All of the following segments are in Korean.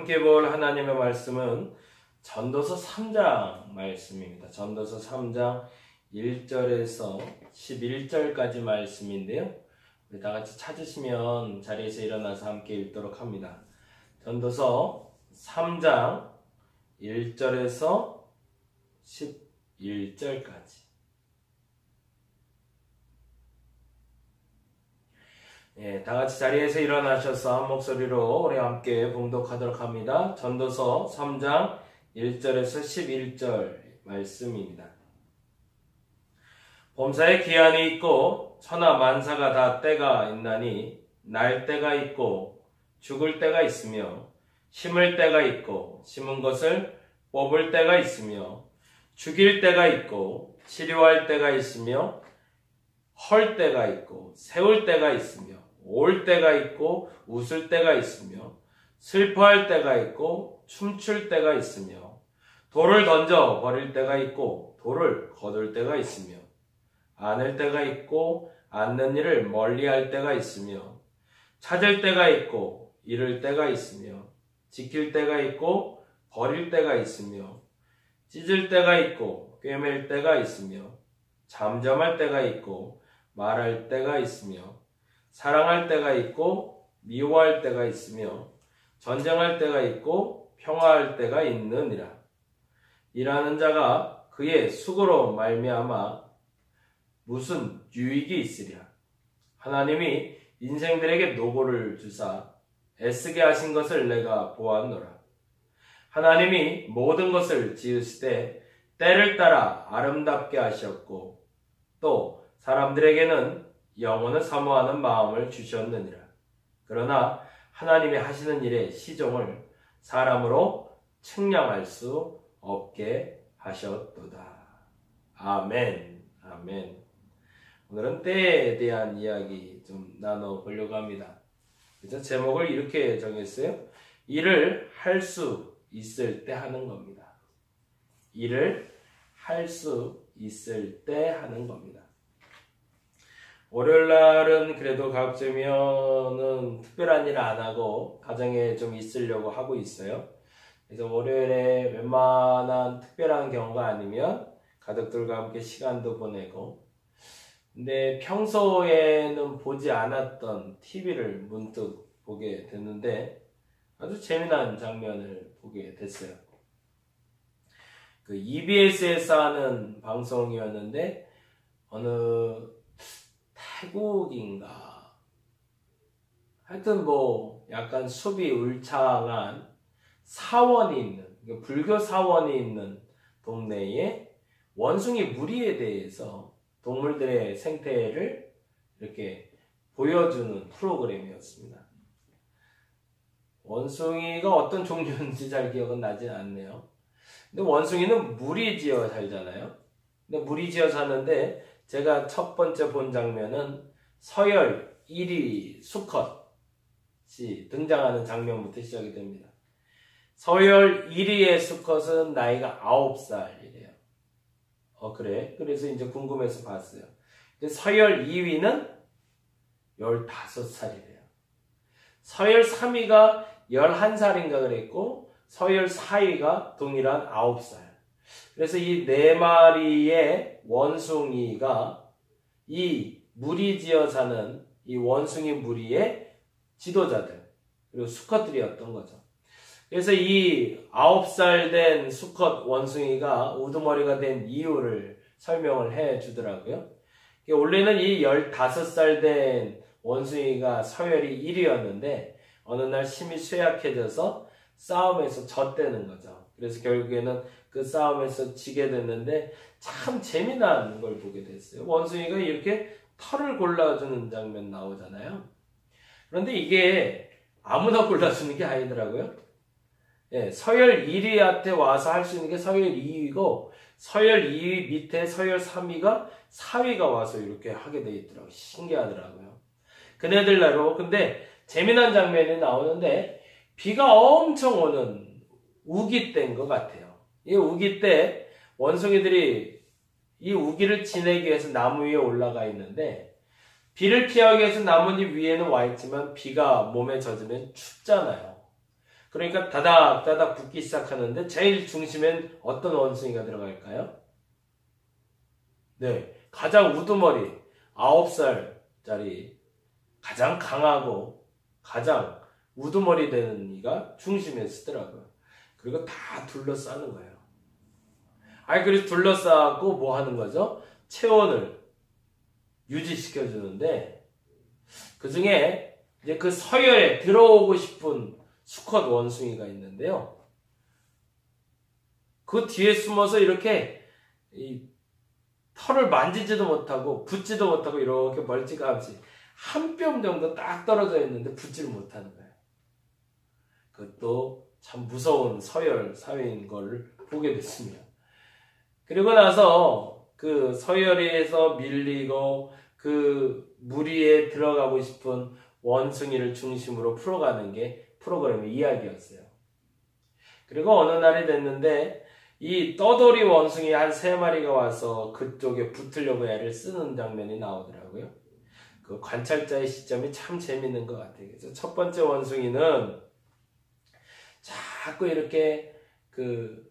함께 볼 하나님의 말씀은 전도서 3장 말씀입니다. 전도서 3장 1절에서 11절까지 말씀인데요. 우리 다 같이 찾으시면 자리에서 일어나서 함께 읽도록 합니다. 전도서 3장 1절에서 11절까지. 다 같이 자리에서 일어나셔서 한 목소리로 우리 함께 봉독하도록 합니다. 전도서 3장 1절에서 11절 말씀입니다. 범사에 기한이 있고 천하 만사가 다 때가 있나니 날 때가 있고 죽을 때가 있으며 심을 때가 있고 심은 것을 뽑을 때가 있으며 죽일 때가 있고 치료할 때가 있으며 헐 때가 있고 세울 때가 있으며 올 때가 있고 웃을 때가 있으며 슬퍼할 때가 있고 춤출 때가 있으며 돌을 던져 버릴 때가 있고 돌을 거둘 때가 있으며 안을 때가 있고 않는 일을 멀리할 때가 있으며 찾을 때가 있고 잃을 때가 있으며 지킬 때가 있고 버릴 때가 있으며 찢을 때가 있고 꿰맬 때가 있으며 잠잠할 때가 있고 말할 때가 있으며 사랑할 때가 있고 미워할 때가 있으며 전쟁할 때가 있고 평화할 때가 있느니라. 일하는 자가 그의 수고로 말미암아 무슨 유익이 있으랴. 하나님이 인생들에게 노고를 주사 애쓰게 하신 것을 내가 보았노라. 하나님이 모든 것을 지으시되 때를 따라 아름답게 하셨고 또 사람들에게는 영혼을 사모하는 마음을 주셨느니라. 그러나 하나님이 하시는 일의 시종을 사람으로 측량할 수 없게 하셨도다. 아멘. 아멘. 오늘은 때에 대한 이야기 좀 나눠보려고 합니다. 그래서 제목을 이렇게 정했어요. 일을 할 수 있을 때 하는 겁니다. 일을 할 수 있을 때 하는 겁니다. 월요일 날은 그래도 가급적이면은 특별한 일 안 하고 가정에 좀 있으려고 하고 있어요. 그래서 월요일에 웬만한 특별한 경우가 아니면 가족들과 함께 시간도 보내고, 근데 평소에는 보지 않았던 TV를 문득 보게 됐는데 아주 재미난 장면을 보게 됐어요. 그 EBS에서 하는 방송이었는데 어느 태국인가 하여튼 뭐 약간 숲이 울창한 사원이 있는, 불교 사원이 있는 동네에 원숭이 무리에 대해서 동물들의 생태를 이렇게 보여주는 프로그램이었습니다. 원숭이가 어떤 종류인지 잘 기억은 나지 않네요. 근데 원숭이는 무리지어 살잖아요. 근데 무리지어 사는데 제가 첫 번째 본 장면은 서열 1위 수컷이 등장하는 장면부터 시작이 됩니다. 서열 1위의 수컷은 나이가 9살이래요. 그래? 그래서 이제 궁금해서 봤어요. 근데 서열 2위는 15살이래요. 서열 3위가 11살인가 그랬고, 서열 4위가 동일한 9살. 그래서 이 4마리의 원숭이가 이 무리지어 사는 이 원숭이 무리의 지도자들, 그리고 수컷들이었던 거죠. 그래서 이 9살 된 수컷 원숭이가 우두머리가 된 이유를 설명을 해 주더라고요. 원래는 이 15살 된 원숭이가 서열이 1위였는데 어느 날 힘이 쇠약해져서 싸움에서 졌다는 거죠. 그래서 결국에는 그 싸움에서 지게 됐는데 참 재미난 걸 보게 됐어요. 원숭이가 이렇게 털을 골라주는 장면 나오잖아요. 그런데 이게 아무나 골라주는 게 아니더라고요. 서열 1위한테 와서 할 수 있는 게 서열 2위고, 서열 2위 밑에 서열 3위가 4위가 와서 이렇게 하게 돼 있더라고요. 신기하더라고요. 그네들나로. 근데 재미난 장면이 나오는데 비가 엄청 오는 우기 때인 것 같아요. 이 우기 때 원숭이들이 이 우기를 지내기 위해서 나무 위에 올라가 있는데, 비를 피하기 위해서 나뭇잎 위에는 와 있지만 비가 몸에 젖으면 춥잖아요. 그러니까 다닥다닥 붙기 시작하는데 제일 중심엔 어떤 원숭이가 들어갈까요? 네, 가장 우두머리 9살짜리 가장 강하고 가장 우두머리 되는 이가 중심에 쓰더라고요. 그리고 다 둘러싸는 거예요. 그래서 둘러싸고 뭐 하는 거죠? 체온을 유지시켜주는데 그 중에 이제 그 서열에 들어오고 싶은 수컷 원숭이가 있는데요. 그 뒤에 숨어서 이렇게 이 털을 만지지도 못하고 붙지도 못하고 이렇게 멀찌감치 한 뼘 정도 딱 떨어져 있는데 붙지를 못하는 거예요. 그것도 참 무서운 서열 사회인 걸 보게 됐습니다. 그리고 나서 그 서열에서 밀리고 그 무리에 들어가고 싶은 원숭이를 중심으로 풀어가는 게 프로그램의 이야기였어요. 그리고 어느 날이 됐는데 이 떠돌이 원숭이 한 3마리가 와서 그쪽에 붙으려고 애를 쓰는 장면이 나오더라고요. 그 관찰자의 시점이 참 재밌는 것 같아요. 그래서 첫 번째 원숭이는 자꾸 이렇게 그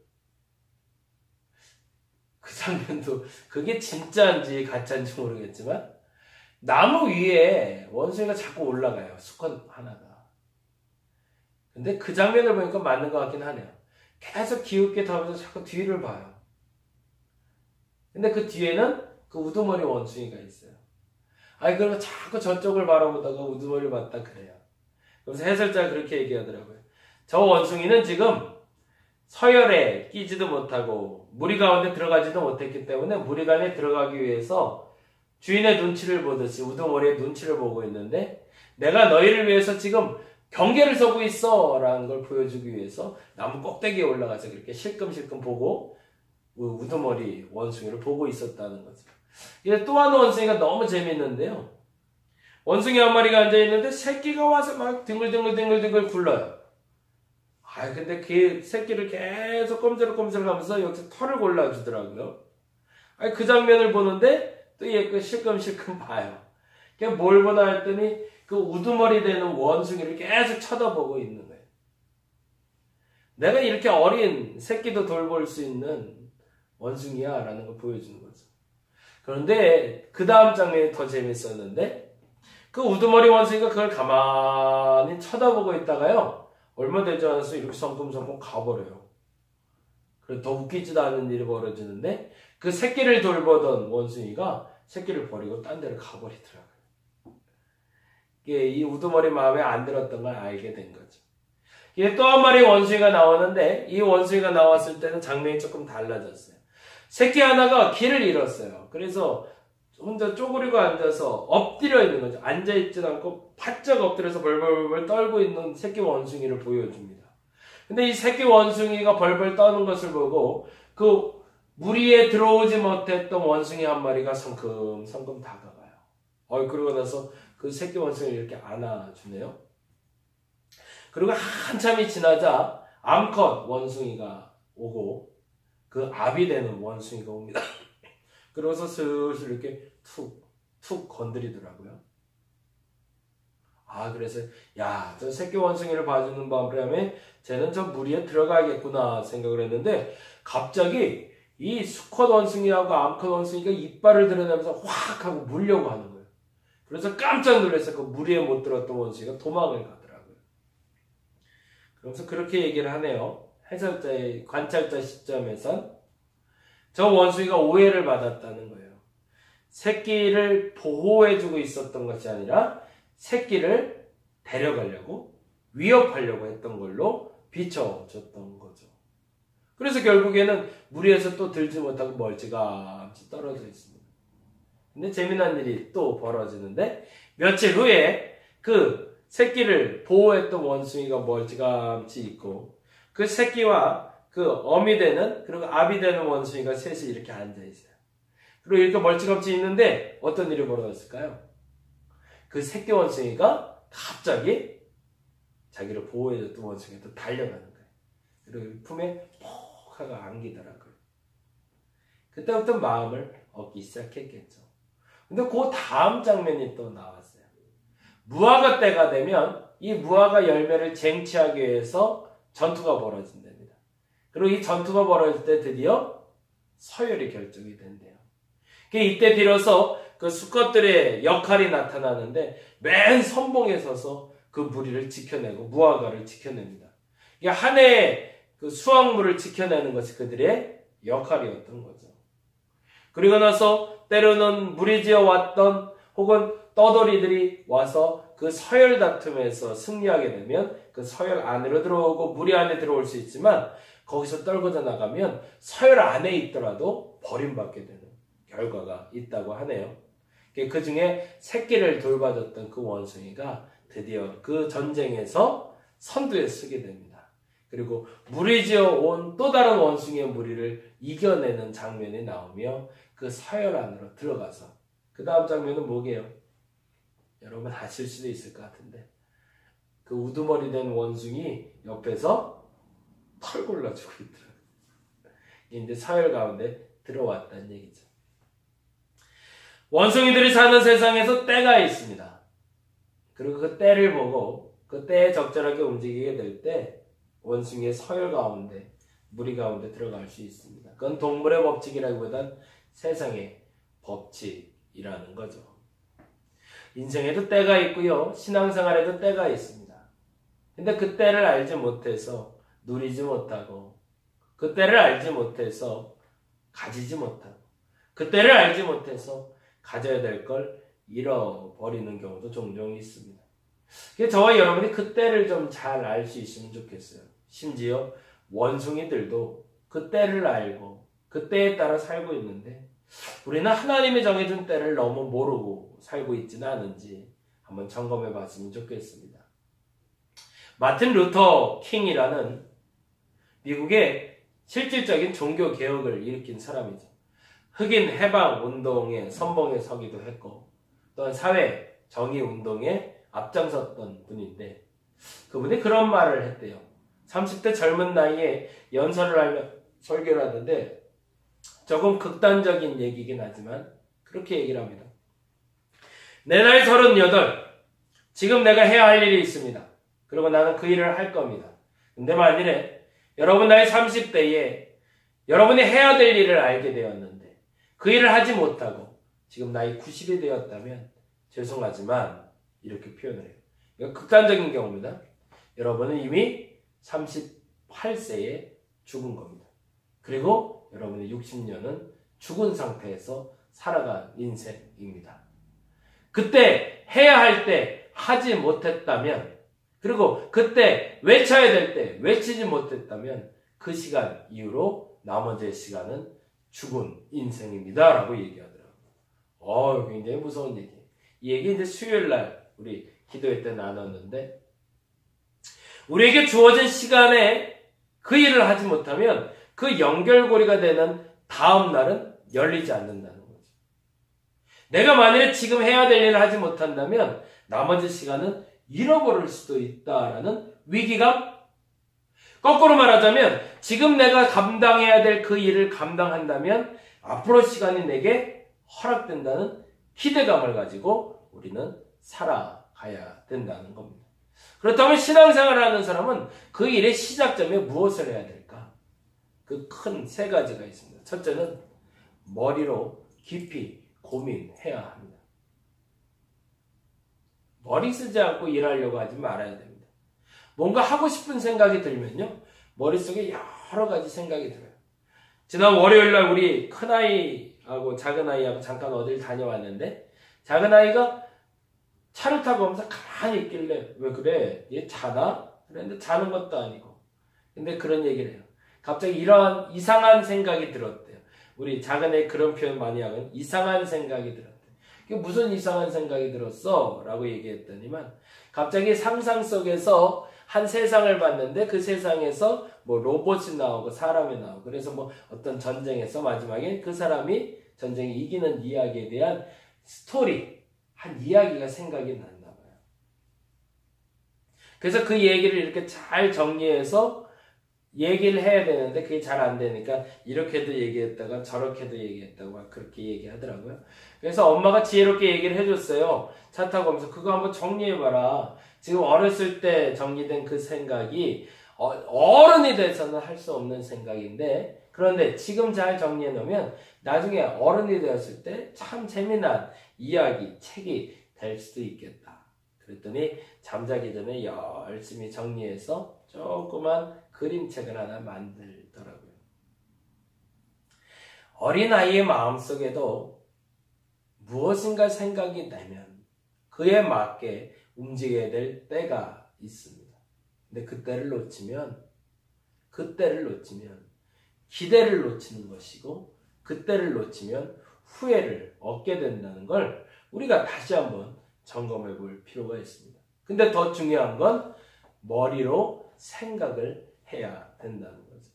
장면도 그게 진짜인지 가짜인지 모르겠지만 나무 위에 원숭이가 자꾸 올라가요. 수컷 하나가. 근데 그 장면을 보니까 맞는 것 같긴 하네요. 계속 기웃게 타면서 자꾸 뒤를 봐요. 근데 그 뒤에는 그 우두머리 원숭이가 있어요. 그러면 자꾸 저쪽을 바라보다가 우두머리를 봤다 그래요. 그래서 해설자가 그렇게 얘기하더라고요. 저 원숭이는 지금 서열에 끼지도 못하고 무리 가운데 들어가지도 못했기 때문에 무리 안에 들어가기 위해서 주인의 눈치를 보듯이 우두머리의 눈치를 보고 있는데 내가 너희를 위해서 지금 경계를 서고 있어 라는 걸 보여주기 위해서 나무 꼭대기에 올라가서 그렇게 실끔실끔 보고 우두머리 원숭이를 보고 있었다는 거죠. 이제 또 한 원숭이가 너무 재밌는데요. 원숭이 한 마리가 앉아있는데 새끼가 와서 막 뒹굴뒹굴 굴러요. 근데 그 새끼를 계속 꼼지락꼼지락 하면서 여기서 털을 골라주더라고요. 그 장면을 보는데 또 얘 실끔실끔 봐요. 그냥 뭘 보나 했더니 그 우두머리 되는 원숭이를 계속 쳐다보고 있는 거예요. 내가 이렇게 어린 새끼도 돌볼 수 있는 원숭이야 라는 걸 보여주는 거죠. 그런데 그 다음 장면이 더 재밌었는데 그 우두머리 원숭이가 그걸 가만히 쳐다보고 있다가요. 얼마 되지 않아서 이렇게 성큼성큼 가버려요. 그래서 더 웃기지도 않은 일이 벌어지는데 그 새끼를 돌보던 원숭이가 새끼를 버리고 딴 데로 가버리더라고요. 이 우두머리 마음에 안 들었던 걸 알게 된 거죠. 또 한 마리 원숭이가 나오는데 이 원숭이가 나왔을 때는 장면이 조금 달라졌어요. 새끼 하나가 길을 잃었어요. 그래서 혼자 쪼그리고 앉아서 엎드려 있는 거죠. 앉아있지 않고 바짝 엎드려서 벌벌벌 떨고 있는 새끼 원숭이를 보여줍니다. 근데 이 새끼 원숭이가 벌벌 떠는 것을 보고 그 무리에 들어오지 못했던 원숭이 한 마리가 성큼성큼 다가가요. 그러고 나서 그 새끼 원숭이를 이렇게 안아주네요. 그리고 한참이 지나자 암컷 원숭이가 오고 그 압이 되는 원숭이가 옵니다. 그러고서 슬슬 이렇게 툭 건드리더라고요. 그래서 저 새끼 원숭이를 봐주는 바람에 쟤는 저 무리에 들어가야겠구나 생각을 했는데 갑자기 이 수컷 원숭이하고 암컷 원숭이가 이빨을 드러내면서 확 하고 물려고 하는 거예요. 그래서 깜짝 놀라서 그 무리에 못 들었던 원숭이가 도망을 가더라고요. 그러면서 그렇게 얘기를 하네요. 해설자의 관찰자 시점에선 저 원숭이가 오해를 받았다는 거예요. 새끼를 보호해주고 있었던 것이 아니라 새끼를 데려가려고 위협하려고 했던 걸로 비춰졌던 거죠. 그래서 결국에는 무리에서 또 들지 못하고 멀찌감치 떨어져 있습니다. 근데 재미난 일이 또 벌어지는데 며칠 후에 그 새끼를 보호했던 원숭이가 멀찌감치 있고 그 새끼와 그 어미 되는 그리고 아비 되는 원숭이가 셋이 이렇게 앉아 있어요. 그리고 이렇게 멀찌감치 있는데 어떤 일이 벌어졌을까요? 그 새끼 원숭이가 갑자기 자기를 보호해줬던 원숭이가 또 달려가는 거예요. 그리고 품에 푹 하고 안기더라고요. 그때부터 마음을 얻기 시작했겠죠. 근데 그 다음 장면이 또 나왔어요. 무화과 때가 되면 이 무화과 열매를 쟁취하기 위해서 전투가 벌어진답니다. 그리고 이 전투가 벌어질 때 드디어 서열이 결정이 된대요. 이때 비로소 그 수컷들의 역할이 나타나는데 맨 선봉에 서서 그 무리를 지켜내고 무화과를 지켜냅니다. 한 해의 그 수확물을 지켜내는 것이 그들의 역할이었던 거죠. 그리고 나서 때로는 무리지어 왔던 혹은 떠돌이들이 와서 그 서열 다툼에서 승리하게 되면 그 서열 안으로 들어오고 무리 안에 들어올 수 있지만 거기서 떨궈져 나가면 서열 안에 있더라도 버림받게 되는 결과가 있다고 하네요. 그 중에 새끼를 돌봐줬던 그 원숭이가 드디어 그 전쟁에서 선두에 서게 됩니다. 그리고 무리지어 온 또 다른 원숭이의 무리를 이겨내는 장면이 나오며 그 서열 안으로 들어가서 그 다음 장면은 뭐게요? 여러분 아실 수도 있을 것 같은데 그 우두머리 된 원숭이 옆에서 털 골라주고 있더라고요. 이제 서열 가운데 들어왔다는 얘기죠. 원숭이들이 사는 세상에서 때가 있습니다. 그리고 그 때를 보고 그 때에 적절하게 움직이게 될 때 원숭이의 서열 가운데 무리 가운데 들어갈 수 있습니다. 그건 동물의 법칙이라기보단 세상의 법칙이라는 거죠. 인생에도 때가 있고요. 신앙생활에도 때가 있습니다. 근데 그 때를 알지 못해서 누리지 못하고 그 때를 알지 못해서 가지지 못하고 그 때를 알지 못해서 가져야 될 걸 잃어버리는 경우도 종종 있습니다. 저와 여러분이 그 때를 좀 잘 알 수 있으면 좋겠어요. 심지어 원숭이들도 그 때를 알고 그 때에 따라 살고 있는데 우리는 하나님이 정해준 때를 너무 모르고 살고 있지는 않은지 한번 점검해 봤으면 좋겠습니다. 마틴 루터 킹이라는 미국의 실질적인 종교 개혁을 일으킨 사람이죠. 흑인 해방 운동의 선봉에 서기도 했고 또한 사회 정의 운동에 앞장섰던 분인데 그분이 그런 말을 했대요. 30대 젊은 나이에 연설을 하며 설교를 하는데 조금 극단적인 얘기긴 하지만 그렇게 얘기를 합니다. 내 나이 38. 지금 내가 해야 할 일이 있습니다. 그리고 나는 그 일을 할 겁니다. 근데 만일에 여러분 나이 30대에 여러분이 해야 될 일을 알게 되었는데 그 일을 하지 못하고 지금 나이 90이 되었다면 죄송하지만 이렇게 표현을 해요. 이거 극단적인 경우입니다. 여러분은 이미 38세에 죽은 겁니다. 그리고 여러분의 60년은 죽은 상태에서 살아간 인생입니다. 그때 해야 할 때 하지 못했다면 그리고 그때 외쳐야 될 때 외치지 못했다면 그 시간 이후로 나머지의 시간은 죽은 인생입니다. 라고 얘기하더라고요. 굉장히 무서운 얘기. 이 얘기 이제 수요일날 우리 기도회 때 나눴는데 우리에게 주어진 시간에 그 일을 하지 못하면 그 연결고리가 되는 다음 날은 열리지 않는다는 거죠. 내가 만일에 지금 해야 될 일을 하지 못한다면 나머지 시간은 잃어버릴 수도 있다라는 위기감? 거꾸로 말하자면 지금 내가 감당해야 될 그 일을 감당한다면 앞으로 시간이 내게 허락된다는 기대감을 가지고 우리는 살아가야 된다는 겁니다. 그렇다면 신앙생활을 하는 사람은 그 일의 시작점에 무엇을 해야 될까? 그 큰 세 가지가 있습니다. 첫째는 머리로 깊이 고민해야 합니다. 머리 쓰지 않고 일하려고 하지 말아야 됩니다. 뭔가 하고 싶은 생각이 들면요. 머릿속에 여러 가지 생각이 들어요. 지난 월요일날 우리 큰아이하고 작은아이하고 잠깐 어딜 다녀왔는데 작은아이가 차를 타고 오면서 가만히 있길래 왜 그래? 얘 자나? 그랬는데 자는 것도 아니고. 근데 그런 얘기를 해요. 갑자기 이러한 이상한 생각이 들었대요. 우리 작은애 그런 표현 많이 하면 이상한 생각이 들었대요. 무슨 이상한 생각이 들었어? 라고 얘기했더니만 갑자기 상상 속에서 한 세상을 봤는데 그 세상에서 뭐 로봇이 나오고 사람이 나오고 그래서 뭐 어떤 전쟁에서 마지막에 그 사람이 전쟁에 이기는 이야기에 대한 스토리 한 이야기가 생각이 났나 봐요. 그래서 그 얘기를 이렇게 잘 정리해서 얘기를 해야 되는데 그게 잘 안 되니까 이렇게도 얘기했다가 저렇게도 얘기했다고 막 그렇게 얘기하더라고요. 그래서 엄마가 지혜롭게 얘기를 해줬어요. 차 타고 오면서 그거 한번 정리해봐라. 지금 어렸을 때 정리된 그 생각이 어른이 돼서는 할 수 없는 생각인데, 그런데 지금 잘 정리해 놓으면 나중에 어른이 되었을 때 참 재미난 이야기, 책이 될 수도 있겠다. 그랬더니 잠자기 전에 열심히 정리해서 조그만 그림책을 하나 만들더라고요. 어린아이의 마음속에도 무엇인가 생각이 나면 그에 맞게 움직여야 될 때가 있습니다. 근데 그때를 놓치면 기대를 놓치는 것이고, 그때를 놓치면 후회를 얻게 된다는 걸 우리가 다시 한번 점검해 볼 필요가 있습니다. 근데 더 중요한 건 머리로 생각을 해야 된다는 거죠.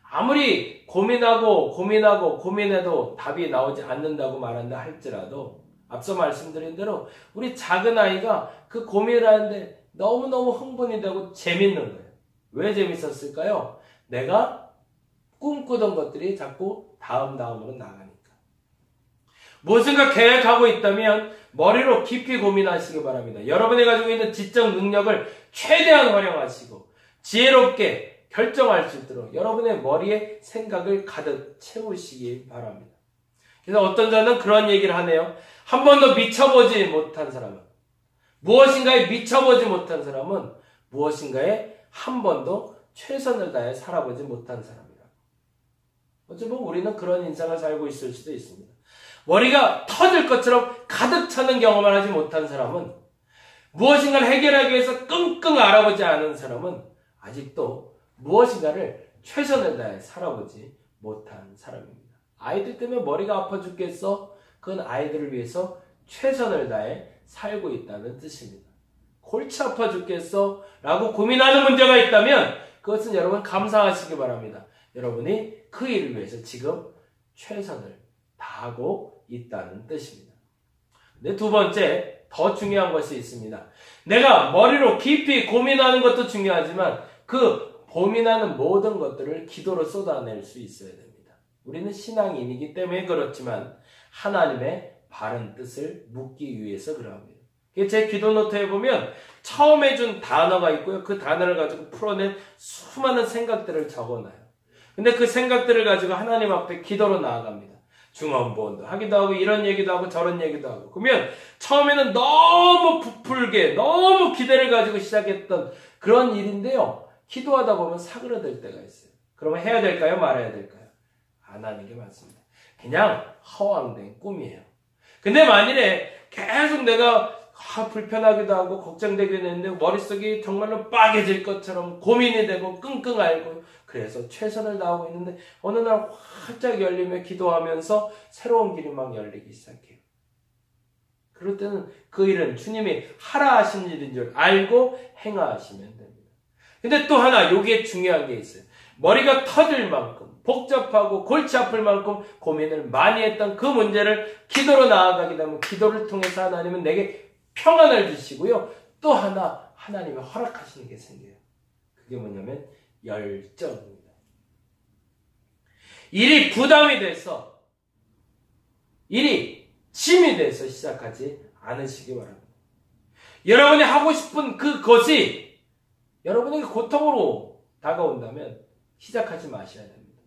아무리 고민해도 답이 나오지 않는다고 말한다 할지라도, 앞서 말씀드린 대로 우리 작은 아이가 그 고민을 하는데 너무너무 흥분이 되고 재밌는 거예요. 왜 재밌었을까요? 내가 꿈꾸던 것들이 자꾸 다음으로 나가니까. 무엇인가 계획하고 있다면 머리로 깊이 고민하시기 바랍니다. 여러분이 가지고 있는 지적 능력을 최대한 활용하시고 지혜롭게 결정할 수 있도록 여러분의 머리에 생각을 가득 채우시기 바랍니다. 그래서 어떤 자는 그런 얘기를 하네요. 한 번도 미쳐보지 못한 사람은, 무엇인가에 미쳐보지 못한 사람은 무엇인가에 한 번도 최선을 다해 살아보지 못한 사람이라고. 어쩌면 우리는 그런 인생을 살고 있을 수도 있습니다. 머리가 터질 것처럼 가득 차는 경험을 하지 못한 사람은, 무엇인가를 해결하기 위해서 끙끙 앓아보지 않은 사람은 아직도 무엇인가를 최선을 다해 살아보지 못한 사람입니다. 아이들 때문에 머리가 아파 죽겠어? 그건 아이들을 위해서 최선을 다해 살고 있다는 뜻입니다. 골치 아파 죽겠어? 라고 고민하는 문제가 있다면 그것은 여러분 감사하시기 바랍니다. 여러분이 그 일을 위해서 지금 최선을 다하고 있다는 뜻입니다. 근데 두 번째, 더 중요한 것이 있습니다. 내가 머리로 깊이 고민하는 것도 중요하지만 그 고민하는 모든 것들을 기도로 쏟아낼 수 있어야 됩니다. 우리는 신앙인이기 때문에 그렇지만 하나님의 바른 뜻을 묻기 위해서 그러합니다. 제 기도 노트에 보면 처음에 준 단어가 있고요. 그 단어를 가지고 풀어낸 수많은 생각들을 적어놔요. 근데 그 생각들을 가지고 하나님 앞에 기도로 나아갑니다. 중언부언도 하기도 하고 이런 얘기도 하고 저런 얘기도 하고. 그러면 처음에는 너무 부풀게 너무 기대를 가지고 시작했던 그런 일인데요. 기도하다 보면 사그러들 때가 있어요. 그러면 해야 될까요? 말아야 될까요? 안 하는 게 맞습니다. 그냥 허황된 꿈이에요. 근데 만일에 계속 내가 불편하기도 하고 걱정되기도 했는데 머릿속이 정말로 빠개질 것처럼 고민이 되고 끙끙 앓고 그래서 최선을 다하고 있는데 어느 날 활짝 열리며 기도하면서 새로운 길이 막 열리기 시작해요. 그럴 때는 그 일은 주님이 하라 하신 일인 줄 알고 행하시면 됩니다. 근데 또 하나 여기에 중요한 게 있어요. 머리가 터질 만큼 복잡하고 골치 아플 만큼 고민을 많이 했던 그 문제를 기도로 나아가게 되면 기도를 통해서 하나님은 내게 평안을 주시고요. 또 하나 하나님이 허락하시는 게 생겨요. 그게 뭐냐면 열정입니다. 일이 부담이 돼서, 일이 짐이 돼서 시작하지 않으시기 바랍니다. 여러분이 하고 싶은 그것이 여러분에게 고통으로 다가온다면 시작하지 마셔야 됩니다.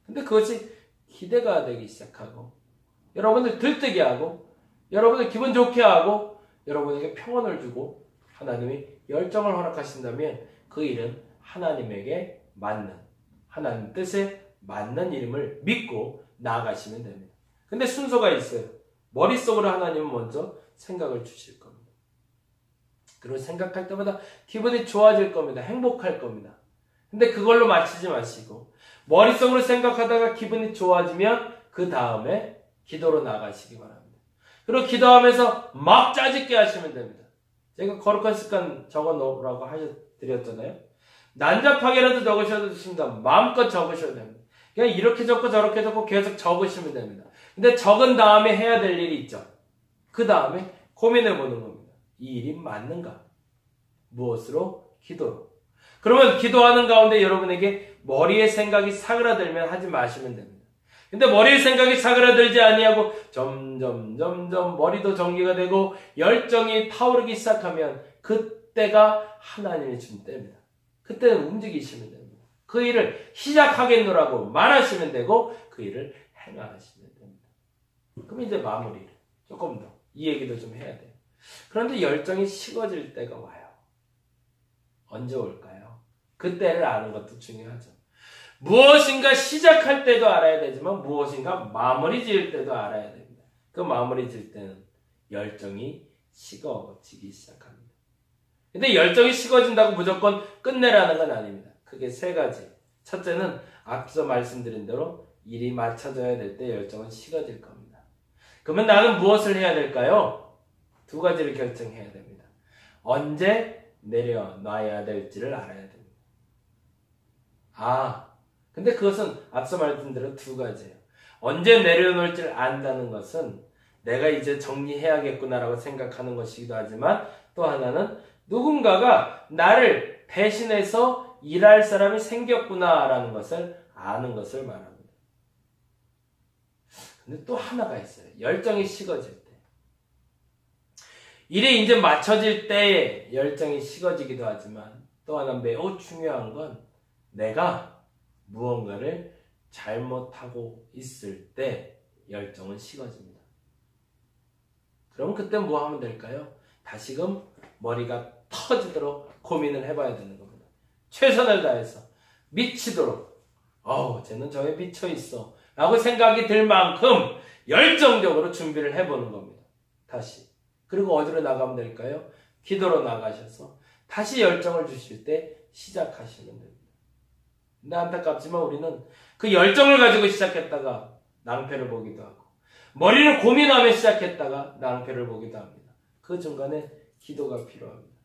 근데 그것이 기대가 되기 시작하고 여러분을 들뜨게 하고 여러분을 기분 좋게 하고 여러분에게 평안을 주고 하나님이 열정을 허락하신다면 그 일은 하나님에게 맞는, 하나님 뜻에 맞는 일임을 믿고 나아가시면 됩니다. 근데 순서가 있어요. 머릿속으로 하나님은 먼저 생각을 주실 겁니다. 그리고 생각할 때마다 기분이 좋아질 겁니다. 행복할 겁니다. 근데 그걸로 마치지 마시고 머릿속으로 생각하다가 기분이 좋아지면 그 다음에 기도로 나가시기 바랍니다. 그리고 기도하면서 막 짜집게 하시면 됩니다. 제가 거룩한 습관 적어놓으라고 드렸잖아요. 난잡하게라도 적으셔도 됩니다. 마음껏 적으셔도 됩니다. 그냥 이렇게 적고 저렇게 적고 계속 적으시면 됩니다. 근데 적은 다음에 해야 될 일이 있죠. 그 다음에 고민해 보는 겁니다. 이 일이 맞는가? 무엇으로? 기도로. 그러면 기도하는 가운데 여러분에게 머리에 생각이 사그라들면 하지 마시면 됩니다. 근데 머리에 생각이 사그라들지 아니하고 점점 머리도 정리가 되고 열정이 타오르기 시작하면 그때가 하나님이 준 때입니다. 그때는 움직이시면 됩니다. 그 일을 시작하겠노라고 말하시면 되고 그 일을 행하시면 됩니다. 그럼 이제 마무리를 조금 더 이 얘기도 좀 해야 돼요. 그런데 열정이 식어질 때가 와요. 언제 올까요? 그때를 아는 것도 중요하죠. 무엇인가 시작할 때도 알아야 되지만 무엇인가 마무리 지을 때도 알아야 됩니다. 그 마무리 지을 때는 열정이 식어지기 시작합니다. 근데 열정이 식어진다고 무조건 끝내라는 건 아닙니다. 크게 세 가지. 첫째는 앞서 말씀드린 대로 일이 맞춰져야 될 때 열정은 식어질 겁니다. 그러면 나는 무엇을 해야 될까요? 두 가지를 결정해야 됩니다. 언제 내려놔야 될지를 알아야 됩니다. 근데 그것은 앞서 말씀드린 두 가지예요. 언제 내려놓을지를 안다는 것은 내가 이제 정리해야겠구나라고 생각하는 것이기도 하지만 또 하나는 누군가가 나를 배신해서 일할 사람이 생겼구나라는 것을 아는 것을 말합니다. 근데 또 하나가 있어요. 열정이 식어질 때. 일이 이제 맞춰질 때 열정이 식어지기도 하지만 또 하나 매우 중요한 건 내가 무언가를 잘못하고 있을 때 열정은 식어집니다. 그럼 그때 뭐 하면 될까요? 다시금 머리가 터지도록 고민을 해봐야 되는 겁니다. 최선을 다해서 미치도록 쟤는 저에 미쳐있어 라고 생각이 들 만큼 열정적으로 준비를 해보는 겁니다. 다시. 그리고 어디로 나가면 될까요? 기도로 나가셔서 다시 열정을 주실 때 시작하시면 됩니다. 근데 안타깝지만 우리는 그 열정을 가지고 시작했다가 낭패를 보기도 하고 머리를 고민하며 시작했다가 낭패를 보기도 합니다. 그 중간에 기도가 필요합니다.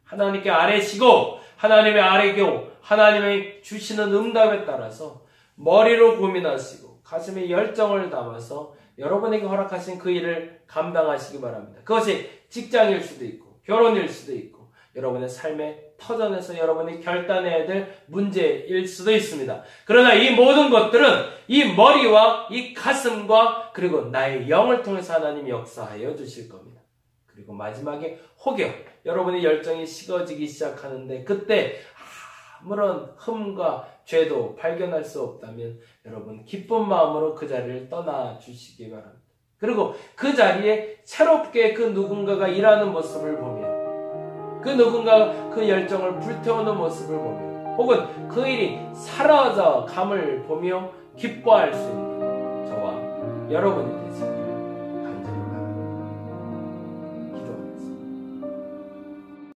하나님께 아뢰시고 하나님의 아뢰교 하나님의 주시는 응답에 따라서 머리로 고민하시고 가슴에 열정을 담아서 여러분에게 허락하신 그 일을 감당하시기 바랍니다. 그것이 직장일 수도 있고 결혼일 수도 있고 여러분의 삶의 터전에서 여러분이 결단해야 될 문제일 수도 있습니다. 그러나 이 모든 것들은 이 머리와 이 가슴과 그리고 나의 영을 통해서 하나님이 역사하여 주실 겁니다. 그리고 마지막에 혹여 여러분의 열정이 식어지기 시작하는데 그때 아무런 흠과 죄도 발견할 수 없다면 여러분 기쁜 마음으로 그 자리를 떠나 주시기 바랍니다. 그리고 그 자리에 새롭게 그 누군가가 일하는 모습을 보며 그 누군가가 그 열정을 불태우는 모습을 보며 혹은 그 일이 사라져 감을 보며 기뻐할 수 있는 저와 여러분이 되시길